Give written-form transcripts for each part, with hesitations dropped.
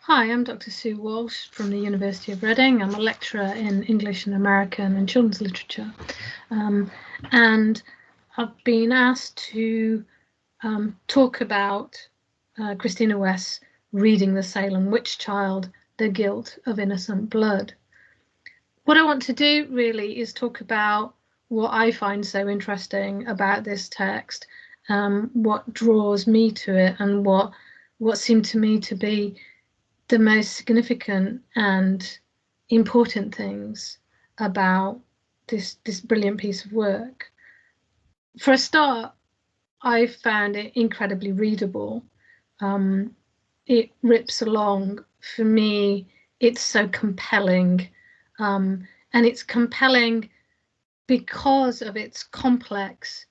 Hi, I'm Dr. Sue Walsh from the University of Reading. I'm a lecturer in English and American and children's literature. And I've been asked to talk about Christina West's reading The Salem Witch Child, The Guilt of Innocent Blood. What I want to do really is talk about what I find so interesting about this text, what draws me to it, and what seemed to me to be the most significant and important things about this brilliant piece of work. For a start, I found it incredibly readable. It rips along. For me, it's so compelling, and it's compelling because of its complex,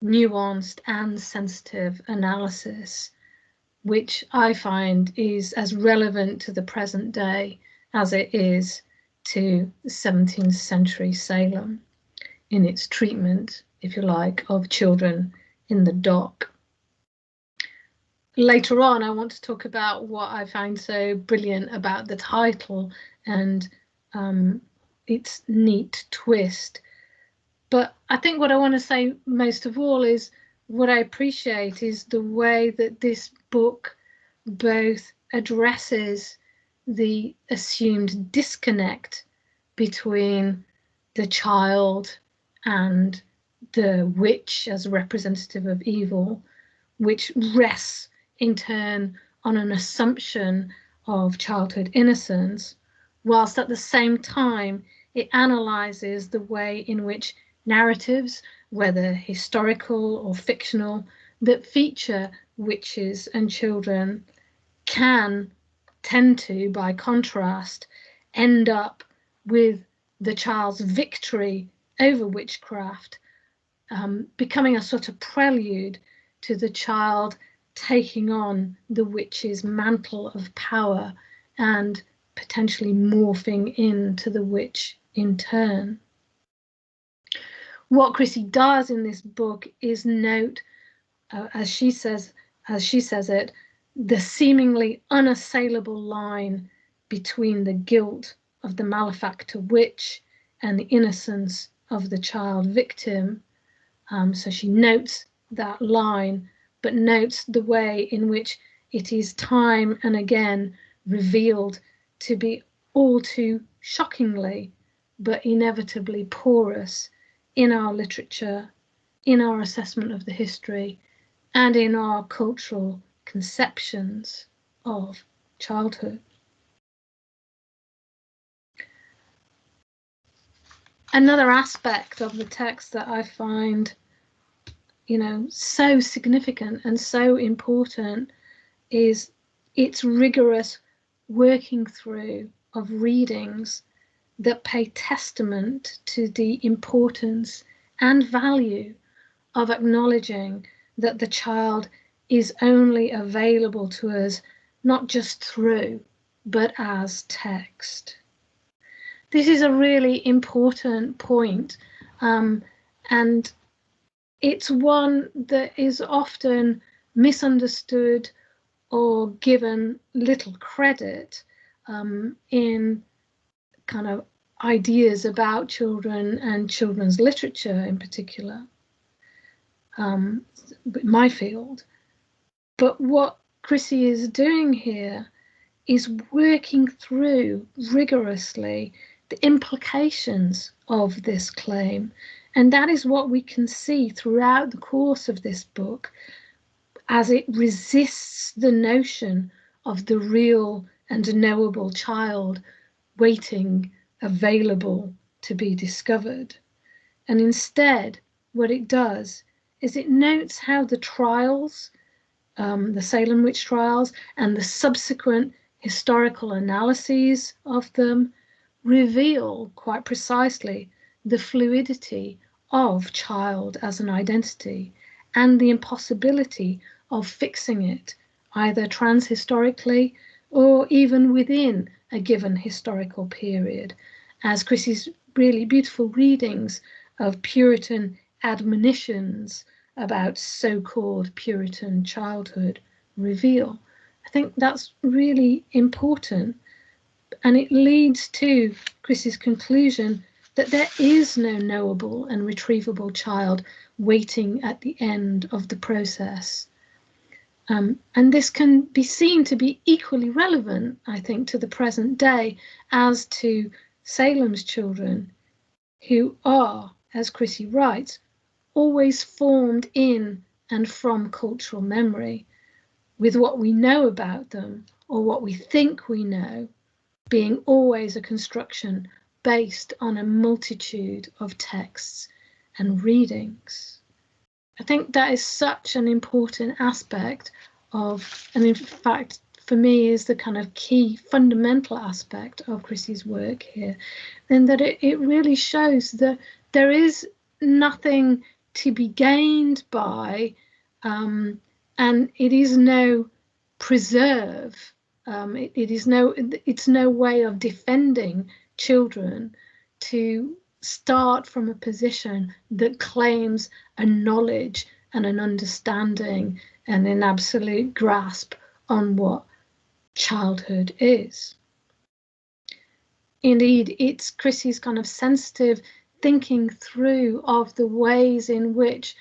nuanced and sensitive analysis, which I find is as relevant to the present day as it is to 17th century Salem in its treatment, if you like, of children in the dock. Later on, I want to talk about what I find so brilliant about the title and its neat twist. But I think what I want to say most of all is what I appreciate is the way that this book both addresses the assumed disconnect between the child and the witch as a representative of evil, which rests in turn on an assumption of childhood innocence, whilst at the same time it analyzes the way in which narratives, whether historical or fictional, that feature witches and children can tend to, by contrast, end up with the child's victory over witchcraft becoming a sort of prelude to the child taking on the witch's mantle of power and potentially morphing into the witch in turn. What Chrissy does in this book is note, as she says it, the seemingly unassailable line between the guilt of the malefactor witch and the innocence of the child victim. So she notes that line, but notes the way in which it is time and again revealed to be all too shockingly, but inevitably porous in our literature, in our assessment of the history, and in our cultural conceptions of childhood. Another aspect of the text that I find, so significant and so important is its rigorous working through of readings that pay testament to the importance and value of acknowledging that the child is only available to us not just through, but as text. This is a really important point, and it's one that is often misunderstood or given little credit in kind of ideas about children and children's literature in particular, my field. But what Chrissy is doing here is working through rigorously the implications of this claim. And that is what we can see throughout the course of this book as it resists the notion of the real and knowable child waiting, available to be discovered. And instead, what it does is it notes how the trials, the Salem witch trials, and the subsequent historical analyses of them reveal quite precisely the fluidity of child as an identity and the impossibility of fixing it either transhistorically or even within a given historical period, as Chrissy's really beautiful readings of Puritan admonitions about so-called Puritan childhood reveal. I think that's really important. And it leads to Chris's conclusion that there is no knowable and retrievable child waiting at the end of the process. And this can be seen to be equally relevant, I think, to the present day as to Salem's children, who are, as Chrissy writes, always formed in and from cultural memory, with what we know about them or what we think we know being always a construction based on a multitude of texts and readings. I think that is such an important aspect of, and in fact, for me, is the kind of key fundamental aspect of Chrissy's work here, and that it really shows that there is nothing to be gained by, and it is no preserve. It's no way of defending children to start from a position that claims a knowledge and an understanding and an absolute grasp on what childhood is. Indeed, it's Chrissy's kind of sensitive thinking through of the ways in which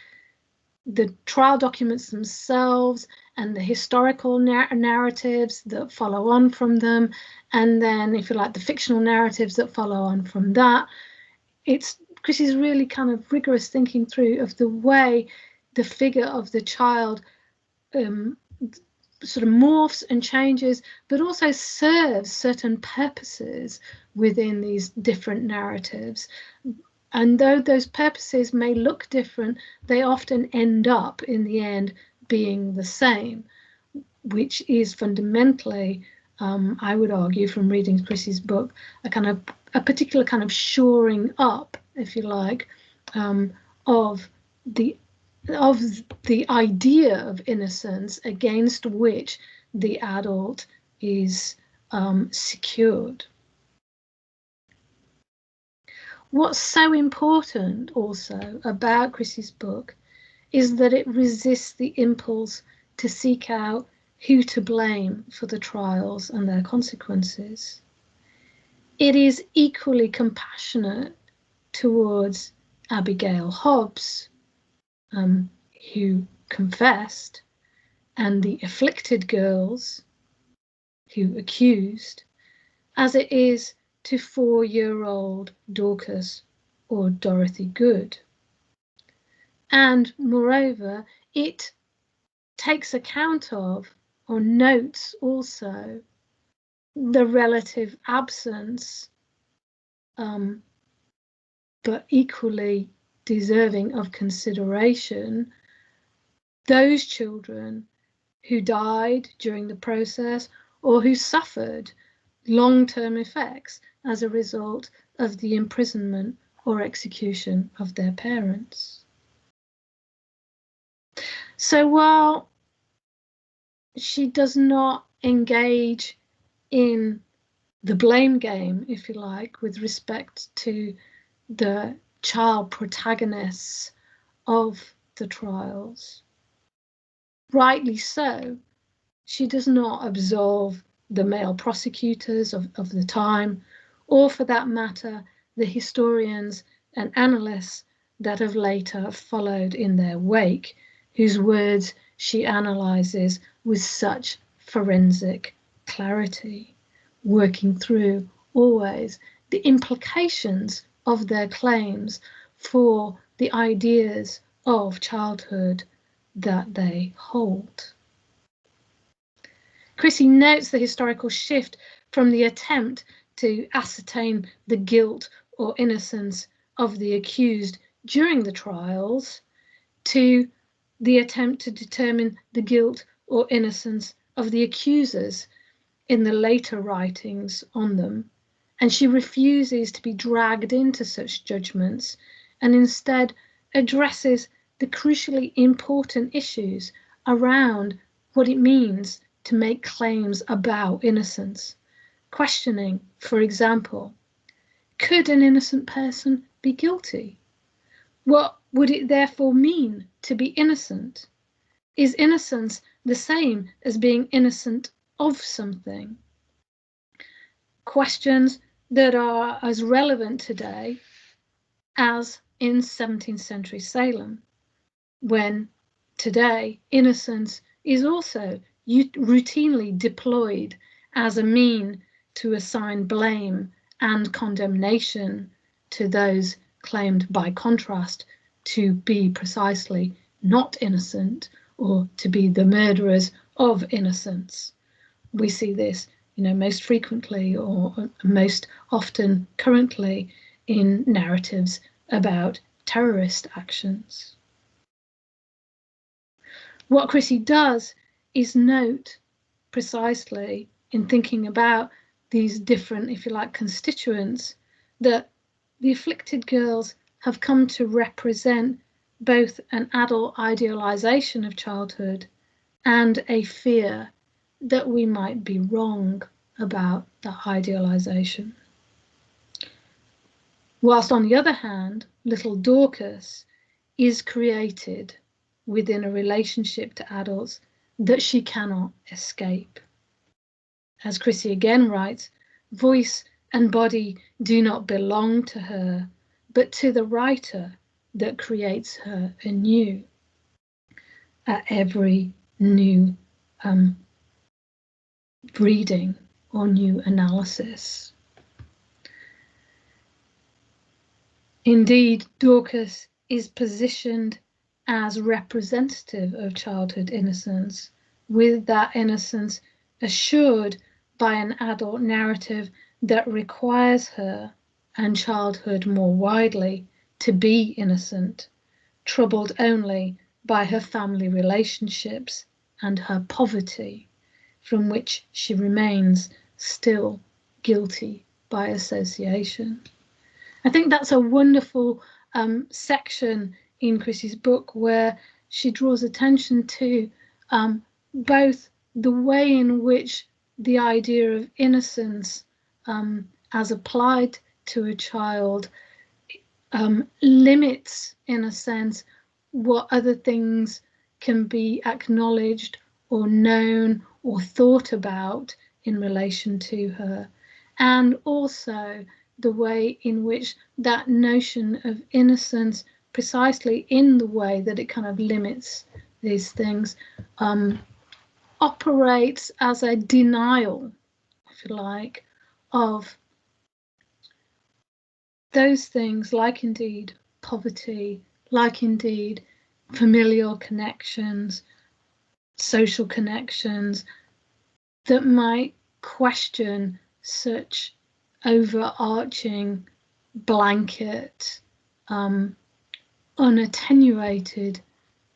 the trial documents themselves and the historical narratives that follow on from them, and then, if you like, the fictional narratives that follow on from that. It's Chrissy's really kind of rigorous thinking through of the way the figure of the child sort of morphs and changes, but also serves certain purposes within these different narratives. And though those purposes may look different, they often end up in the end being the same, which is fundamentally, I would argue from reading Chrissy's book, a particular kind of shoring up, if you like, of the idea of innocence against which the adult is secured. What's so important also about Chrissy's book is that it resists the impulse to seek out who to blame for the trials and their consequences. It is equally compassionate towards Abigail Hobbs, who confessed, and the afflicted girls who accused, as it is to 4-year-old Dorcas or Dorothy Good. And moreover, it takes account of, or notes also, the relative absence, but equally deserving of consideration, those children who died during the process or who suffered long-term effects as a result of the imprisonment or execution of their parents. So while she does not engage in the blame game, if you like, with respect to the child protagonists of the trials, rightly so, she does not absolve the male prosecutors of the time, or for that matter, the historians and analysts that have later followed in their wake, whose words she analyzes with such forensic clarity, working through always the implications of their claims for the ideas of childhood that they hold. Chrissy notes the historical shift from the attempt to ascertain the guilt or innocence of the accused during the trials to the attempt to determine the guilt or innocence of the accusers in the later writings on them, and she refuses to be dragged into such judgments and instead addresses the crucially important issues around what it means to make claims about innocence, questioning, for example, could an innocent person be guilty? What would it therefore mean to be innocent? Is innocence the same as being innocent of something. Questions that are as relevant today as in 17th century Salem, when today innocence is also routinely deployed as a mean to assign blame and condemnation to those claimed by contrast to be precisely not innocent or to be the murderers of innocence. We see this, most frequently or most often currently in narratives about terrorist actions. What Chrissy does is note precisely in thinking about these different, if you like, constituents, that the afflicted girls have come to represent both an adult idealization of childhood and a fear that we might be wrong about that idealization. Whilst on the other hand, little Dorcas is created within a relationship to adults that she cannot escape. As Chrissy again writes, voice and body do not belong to her, but to the writer that creates her anew at every new reading or new analysis. Indeed, Dorcas is positioned as representative of childhood innocence, with that innocence assured by an adult narrative that requires her and childhood more widely to be innocent, troubled only by her family relationships and her poverty, from which she remains still guilty by association. I think that's a wonderful section in Chrissy's book where she draws attention to both the way in which the idea of innocence as applied to a child limits, in a sense, what other things can be acknowledged or known or thought about in relation to her, and also the way in which that notion of innocence, precisely in the way that it kind of limits these things, operates as a denial, if you like, of those things, like indeed poverty, like indeed familial connections, social connections, that might question such overarching, blanket, unattenuated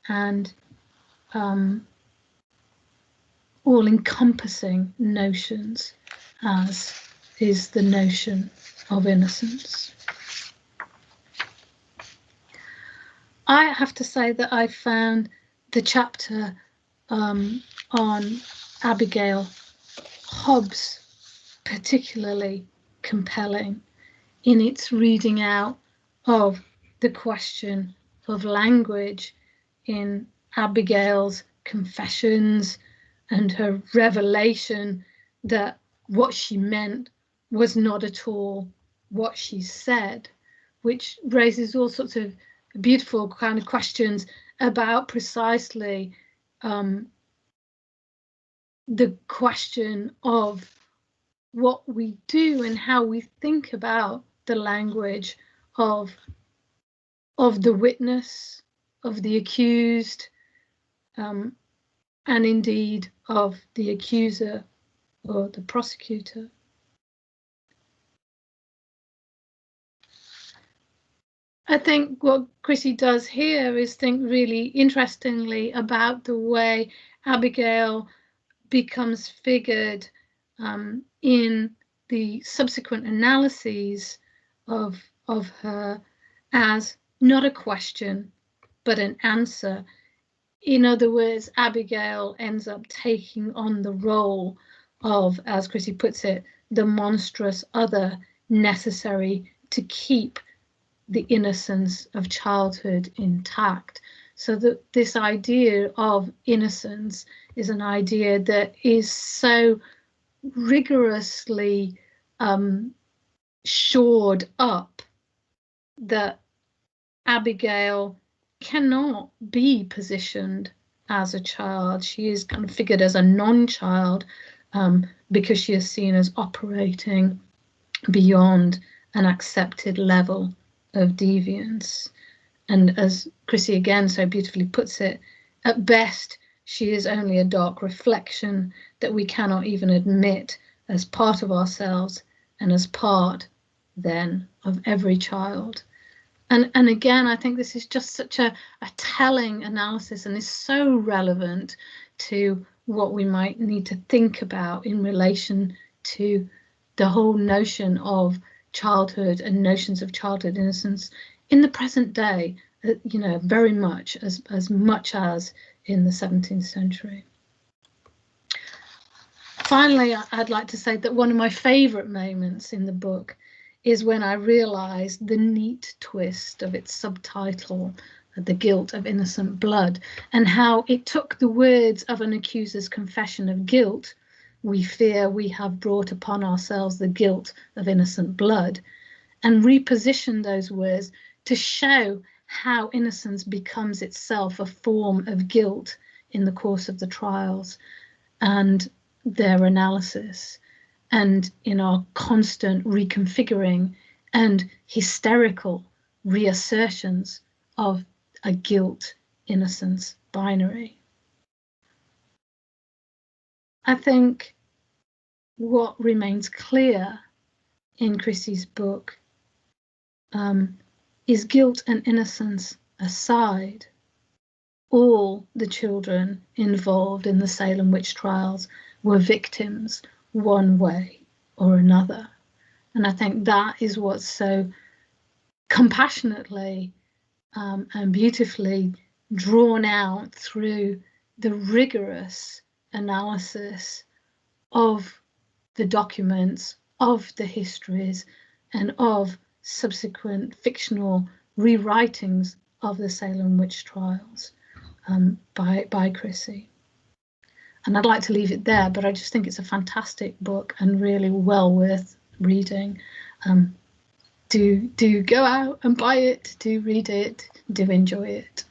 and all-encompassing notions as is the notion of innocence. I have to say that I found the chapter on Abigail Hobbs particularly compelling in its reading out of the question of language in Abigail's confessions and her revelation that what she meant was not at all what she said, which raises all sorts of beautiful kind of questions about precisely the question of what we do and how we think about the language of the witness, of the accused, and indeed of the accuser or the prosecutor. I think what Chrissy does here is think really interestingly about the way Abigail becomes figured in the subsequent analyses of her as not a question, but an answer. In other words, Abigail ends up taking on the role of, as Chrissy puts it, the monstrous other necessary to keep the innocence of childhood intact. So that this idea of innocence is an idea that is so rigorously shored up that Abigail cannot be positioned as a child. She is kind of figured as a non-child because she is seen as operating beyond an accepted level of deviance. And as Chrissy again so beautifully puts it, at best, she is only a dark reflection that we cannot even admit as part of ourselves and as part, then, of every child. And again, I think this is just such a telling analysis and is so relevant to what we might need to think about in relation to the whole notion of childhood and notions of childhood innocence in the present day, you know, very much as in the 17th century. Finally, I'd like to say that one of my favourite moments in the book is when I realised the neat twist of its subtitle, The Guilt of Innocent Blood, and how it took the words of an accuser's confession of guilt, "We fear we have brought upon ourselves the guilt of innocent blood," and repositioned those words to show how innocence becomes itself a form of guilt in the course of the trials and their analysis, and in our constant reconfiguring and hysterical reassertions of a guilt-innocence binary. I think what remains clear in Chrissy's book is guilt and innocence aside, all the children involved in the Salem witch trials were victims one way or another. And I think that is what's so compassionately and beautifully drawn out through the rigorous analysis of the documents, of the histories, and of subsequent fictional rewritings of the Salem witch trials by Chrissy. And I'd like to leave it there, but I just think it's a fantastic book and really well worth reading. Do go out and buy it, do read it, do enjoy it.